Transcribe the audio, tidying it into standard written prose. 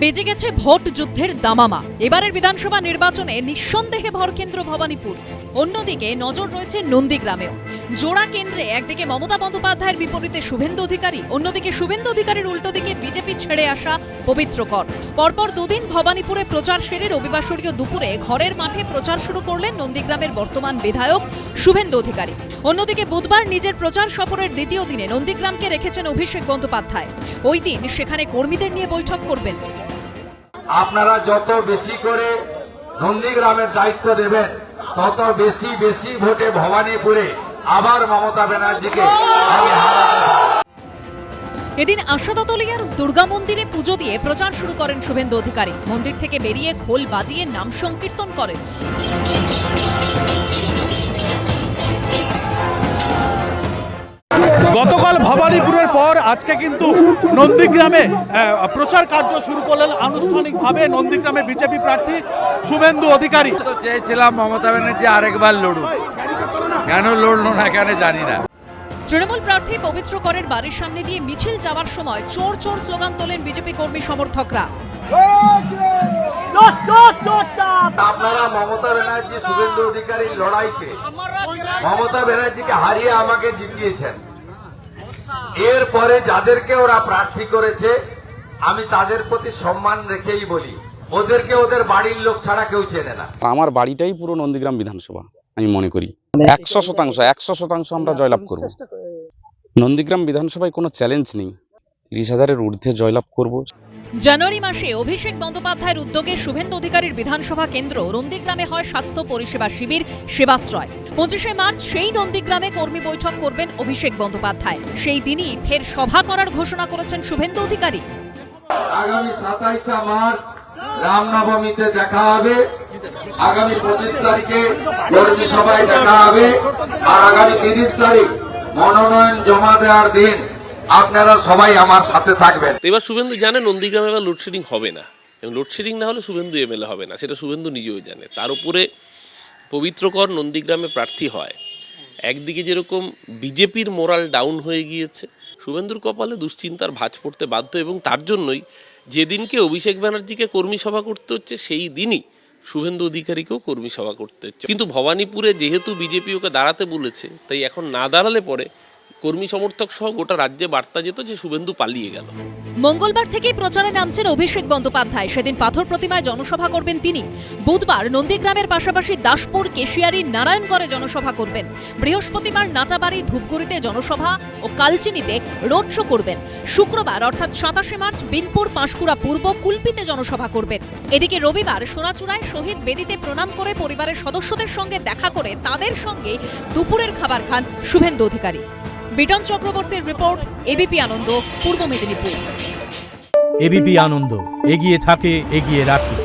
বেজে গেছে ভোট যুদ্ধের দামামা। এবারের বিধানসভা নির্বাচনে নিঃসন্দেহে ভরকেন্দ্র ভবানীপুর, অন্যদিকে নজর রয়েছে নন্দীগ্রামেও। জোড়া কেন্দ্রে একদিকে মমতা বন্দ্যোপাধ্যায়ের বিপরীতে শুভেন্দু অধিকারী, অন্যদিকে শুভেন্দু অধিকারীর উল্টো দিকে বিজেপি ছেড়ে আসা পবিত্র কর। পরপর দুদিন ভবানীপুরে প্রচার সেরে রবিবাসরীয় দুপুরে ঘরের মাঠে প্রচার শুরু করলেন নন্দীগ্রামের বর্তমান বিধায়ক শুভেন্দু অধিকারী। অন্যদিকে বুধবার নিজের প্রচার সফরের দ্বিতীয় দিনে নন্দীগ্রামকে রেখেছেন অভিষেক বন্দ্যোপাধ্যায়। ওই দিন সেখানে কর্মীদের নিয়ে বৈঠক করবেন। আপনারা যত বেশি করে নন্দীগ্রামের দায়িত্ব দেবেন, তত বেশি বেশি ভোটে ভবানীপুরে আবার মমতা ব্যানার্জিকে আমি হারাতে। এদিন আশাদতলিয়ার দুর্গা মন্দিরে পুজো দিয়ে প্রচার শুরু করেন শুভেন্দু অধিকারী। মন্দির থেকে বেরিয়ে খোল বাজিয়ে নাম সংকীর্তন করেন। গতকাল ভবানীপুরের পর আজকে কিন্তু নন্দীগ্রামে প্রচার কার্য শুরু করলেন আনুষ্ঠানিকভাবে নন্দীগ্রামে বিজেপি প্রার্থী শুভেন্দু অধিকারী। তো চেয়েছিলাম মমতা ব্যানার্জি আরেকবার লড়ুক, কেন লড়লো না কেন জানি না। তৃণমূল প্রার্থী পবিত্র করের বাড়ির সামনে দিয়ে মিছিল যাওয়ার সময় চোর চোর স্লোগান তোলেন বিজেপি কর্মী সমর্থকরা। আপনারা মমতা ব্যানার্জি শুভেন্দু অধিকারীর লড়াইকে মমতা ব্যানার্জিকে হারিয়ে আমাকে জিতিয়েছেন। এরপরে যাদেরকে ওরা প্রার্থী করেছে আমি তাদের প্রতি সম্মান রেখেই বলি, ওদেরকে ওদের বাড়ির লোক ছাড়া কেউ চেনে না। আমার বাড়িটাই পুরো নন্দীগ্রাম বিধানসভা, আমি মনে করি 100% আমরা জয়লাভ করব। নন্দীগ্রাম বিধানসভায় কোনো চ্যালেঞ্জ নেই, 30,000-এর ঊর্ধ্বে জয়লাভ করব। জানুয়ারি মাসে অভিষেক বন্দ্যোপাধ্যায়ের উদ্যোগে শুভেন্দু অধিকারীর বিধানসভা কেন্দ্র নন্দীগ্রামে হয় স্বাস্থ্য পরিষেবা শিবির সেবাশ্রয়। 25শে মার্চ সেই নন্দীগ্রামে কর্মী বৈঠক করবেন অভিষেক বন্দ্যোপাধ্যায়। সেই দিনই ফের সভা করার ঘোষণা করেছেন শুভেন্দু অধিকারী। আগামী 27শে মার্চ রামনবমীতে দেখা হবে, আগামী 25 তারিখে কর্মী সভায় দেখা হবে, আর আগামী 30 তারিখ মনোনয়ন জমা দেওয়ার দিন আপনারা সবাই আমার সাথে থাকবেন। এবার শুভেন্দু জানে নন্দীগ্রামে এবার লোডশেডিং হবে না, এবং লোডশেডিং না হলে শুভেন্দু এমএলএ হবে না, সেটা শুভেন্দু নিজেও জানে। তার উপরে পবিত্রকর নন্দীগ্রামে প্রার্থী হয়, একদিকে যেরকম বিজেপির মোরাল ডাউন হয়ে গিয়েছে, শুভেন্দুর কপালে দুশ্চিন্তার ভাঁজ পড়তে বাধ্য, এবং তার জন্যই যেদিনকে অভিষেক ব্যানার্জিকে কর্মী সভা করতে হচ্ছে সেই দিনই শুভেন্দু অধিকারীকেও কর্মী সভা করতে হচ্ছে। কিন্তু ভবানীপুরে যেহেতু বিজেপি ওকে দাঁড়াতে বলেছে, তাই এখন না দাঁড়ালে পরে কর্মী সমর্থক সহ গোটা রাজ্যে বার্তা যেত যে শুভেন্দু পালিয়ে গেল। মঙ্গলবার থেকেই প্রচারে নামছেন অভিষেক বন্দ্যোপাধ্যায়। সেদিন পাথর প্রতিমায় জনসভা করবেন তিনি। বুধবার নন্দীগ্রামের পাশাপাশি দাসপুর, কেশিয়ারি, নারায়ণগড়ে জনসভা করবেন। বৃহস্পতিবার নাটাবাড়ি, ধূপগুড়িতে জনসভা ও কালচিনিতে রোড শো করবেন। শুক্রবার অর্থাৎ 27শে মার্চ বিনপুর, পাঁশকুড়া পূর্ব, কুলপিতে জনসভা করবেন। এদিকে রবিবার সোনাচূড়ায় শহীদ বেদিতে প্রণাম করে পরিবারের সদস্যদের সঙ্গে দেখা করে তাদের সঙ্গে দুপুরের খাবার খান শুভেন্দু অধিকারী। বিটন চক্রবর্তীর রিপোর্ট, এবিপি আনন্দ, পূর্ব মেদিনীপুর। এবিপি আনন্দ, এগিয়ে থাকে, এগিয়ে রাখে।